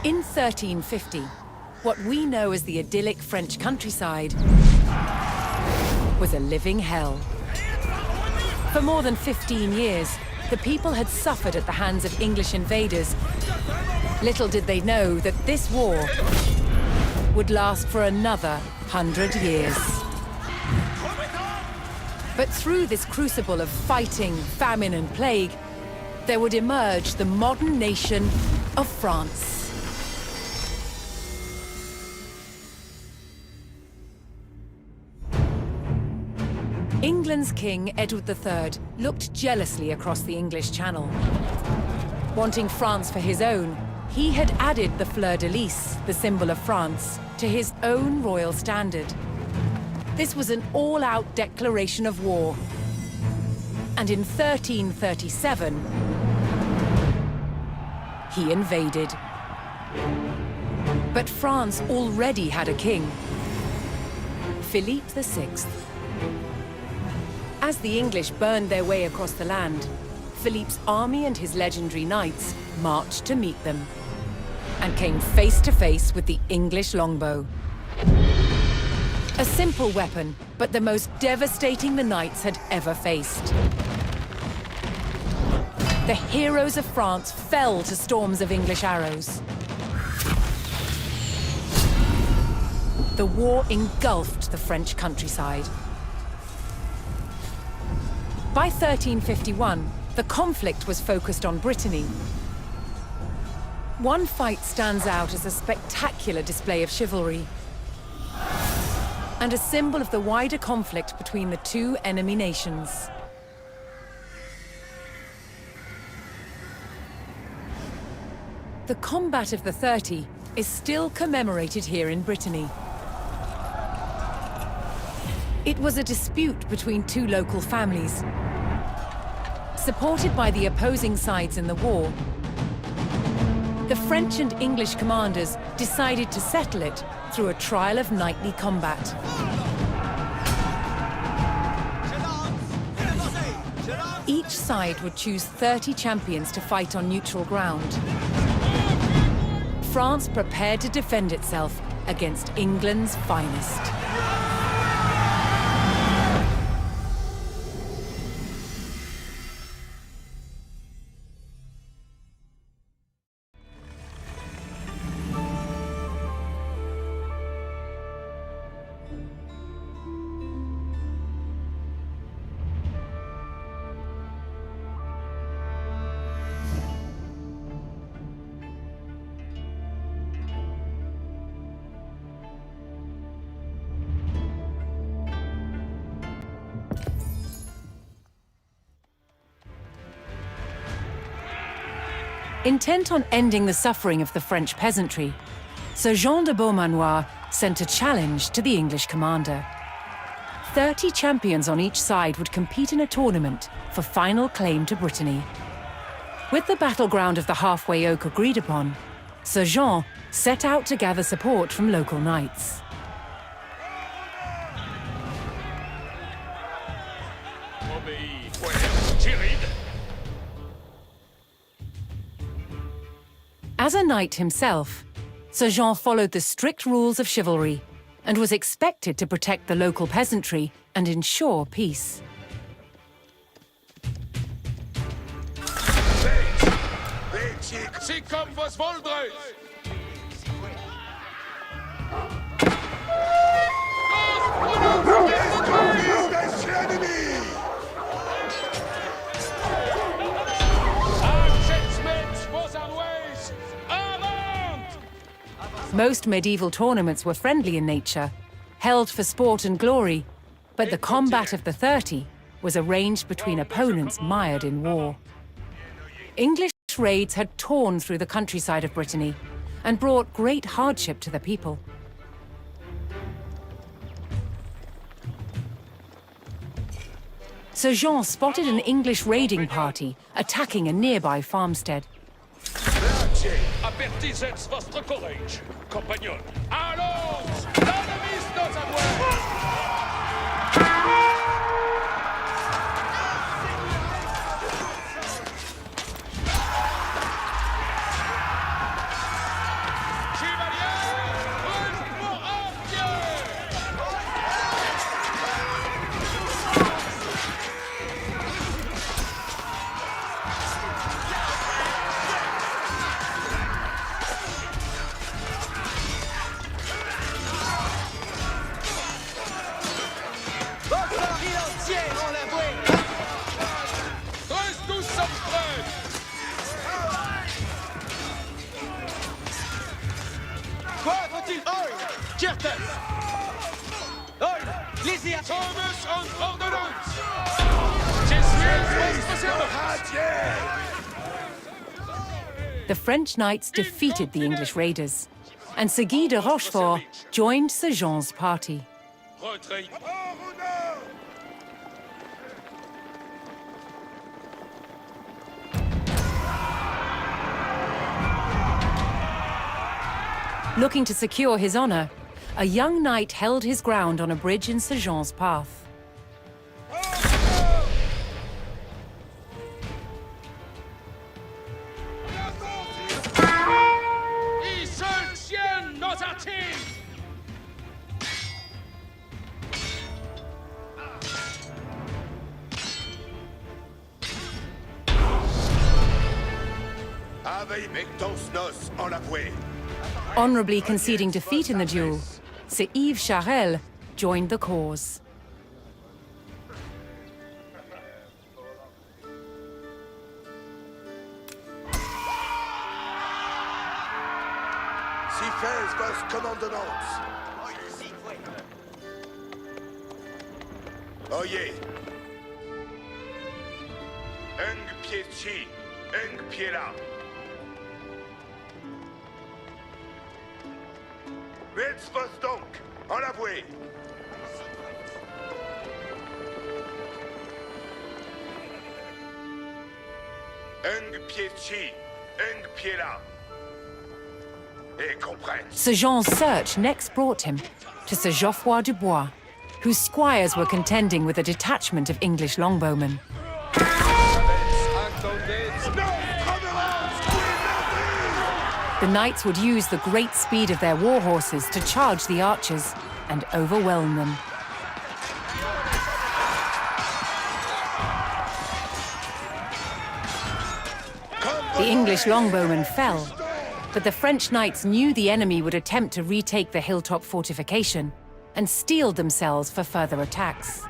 In 1350, what we know as the idyllic French countryside was a living hell. For more than 15 years, the people had suffered at the hands of English invaders. Little did they know that this war would last for another 100 years. But through this crucible of fighting, famine and plague, there would emerge the modern nation of France. England's King Edward III looked jealously across the English Channel. Wanting France for his own, he had added the fleur-de-lis, the symbol of France, to his own royal standard. This was an all-out declaration of war. And in 1337, he invaded. But France already had a king, Philippe VI. As the English burned their way across the land, Philippe's army and his legendary knights marched to meet them and came face to face with the English longbow. A simple weapon, but the most devastating the knights had ever faced. The heroes of France fell to storms of English arrows. The war engulfed the French countryside. By 1351, the conflict was focused on Brittany. One fight stands out as a spectacular display of chivalry and a symbol of the wider conflict between the two enemy nations. The Combat of the 30 is still commemorated here in Brittany. It was a dispute between two local families. Supported by the opposing sides in the war, the French and English commanders decided to settle it through a trial of knightly combat. Each side would choose 30 champions to fight on neutral ground. France prepared to defend itself against England's finest. Intent on ending the suffering of the French peasantry, Sir Jean de Beaumanoir sent a challenge to the English commander. 30 champions on each side would compete in a tournament for final claim to Brittany. With the battleground of the halfway oak agreed upon, Sir Jean set out to gather support from local knights. As a knight himself, Sir Jean followed the strict rules of chivalry and was expected to protect the local peasantry and ensure peace. Most medieval tournaments were friendly in nature, held for sport and glory, but the Combat of the 30 was arranged between opponents mired in war. English raids had torn through the countryside of Brittany and brought great hardship to the people. Sir Jean spotted an English raiding party attacking a nearby farmstead. Apertisez votre courage, compagnon. Allons! L'ennemi est à voir! Thomas on ordonnance! Je suis responsable! The French knights defeated the English raiders, and Sir Guy de Rochefort joined Sir Jean's party. Retrait. Looking to secure his honor, a young knight held his ground on a bridge in Sir Jean's path. Honorably conceding defeat in the duel, Sir Yves Charel joined the cause. Si faites vos commandements. Oyez. Pied ci, pied là. Mettez-vos donc, en l'avoué. Pied ci, pied là. Et comprenne. Sir Jean's search next brought him to Sir Geoffroy du Bois, whose squires were contending with a detachment of English longbowmen. The knights would use the great speed of their war horses to charge the archers and overwhelm them. The English longbowmen fell, but the French knights knew the enemy would attempt to retake the hilltop fortification and steeled themselves for further attacks.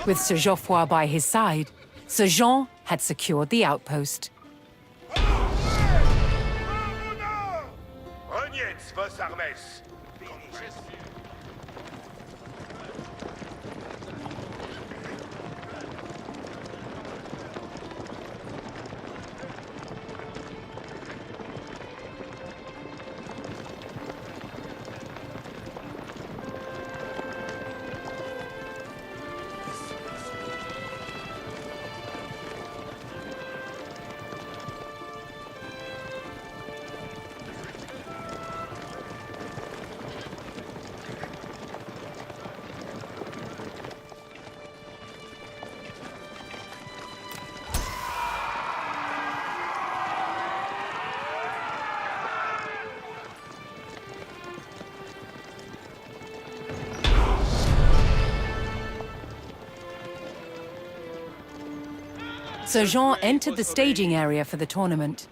With Sir Geoffroy by his side, Sir Jean had secured the outpost. Reniez vos armes. Sir Jean entered the staging area for the tournament,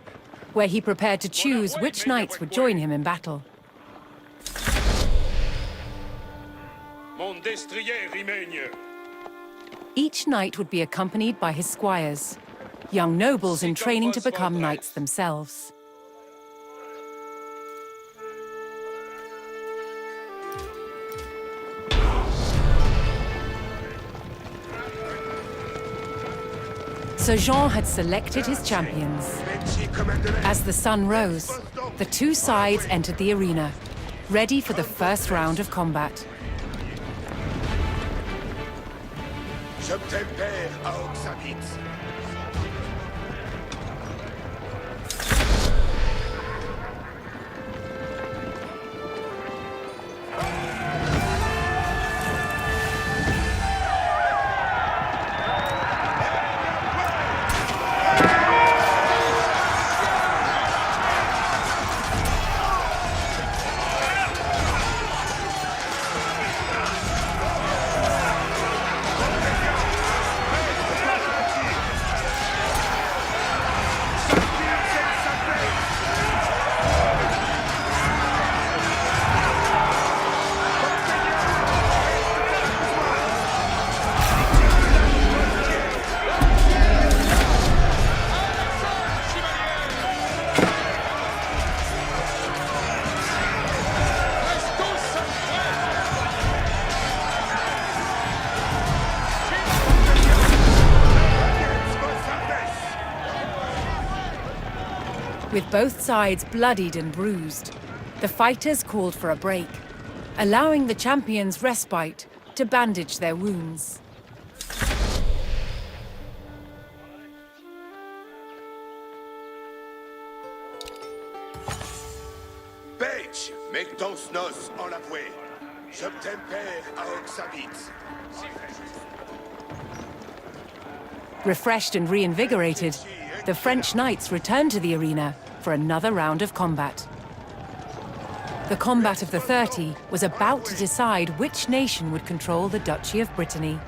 where he prepared to choose which knights would join him in battle. Mon destrier remagne. Each knight would be accompanied by his squires, young nobles in training to become knights themselves. Sir Jean had selected his champions. As the sun rose, the two sides entered the arena, ready for the first round of combat. J'obtempère à Oxavitz. With both sides bloodied and bruised, the fighters called for a break, allowing the champions respite to bandage their wounds. Page, mectons nos en l'avoué. J'obtempère à Oxavitz. Refreshed and reinvigorated, the French knights returned to the arena for another round of combat. The combat of the 30 was about to decide which nation would control the Duchy of Brittany.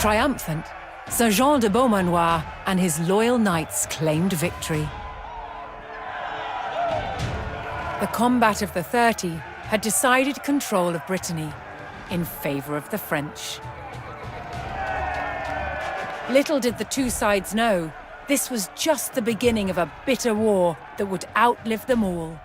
Triumphant, Sir Jean de Beaumanoir and his loyal knights claimed victory. The combat of the 30 had decided control of Brittany in favor of the French. Little did the two sides know, this was just the beginning of a bitter war that would outlive them all.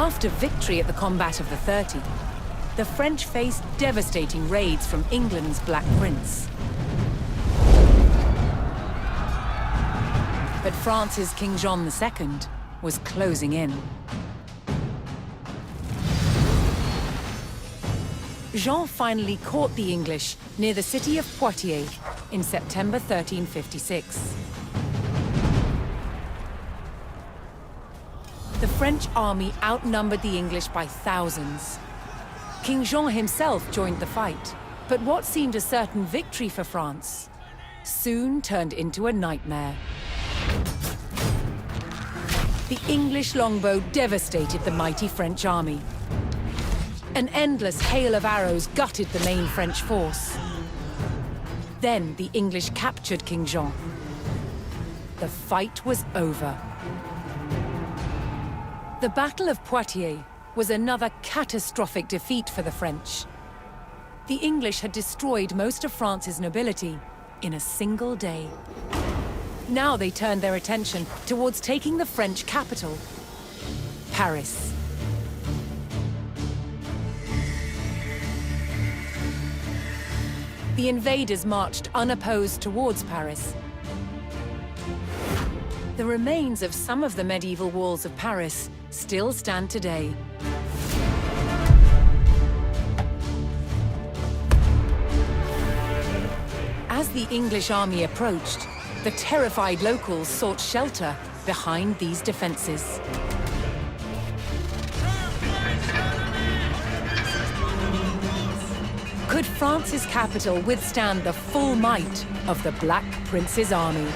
After victory at the Combat of the 30, the French faced devastating raids from England's Black Prince. But France's King John II was closing in. Jean finally caught the English near the city of Poitiers in September 1356. The French army outnumbered the English by thousands. King Jean himself joined the fight, but what seemed a certain victory for France soon turned into a nightmare. The English longbow devastated the mighty French army. An endless hail of arrows gutted the main French force. Then the English captured King Jean. The fight was over. The Battle of Poitiers was another catastrophic defeat for the French. The English had destroyed most of France's nobility in a single day. Now they turned their attention towards taking the French capital, Paris. The invaders marched unopposed towards Paris. The remains of some of the medieval walls of Paris still stand today. As the English army approached, the terrified locals sought shelter behind these defenses. Could France's capital withstand the full might of the Black Prince's army?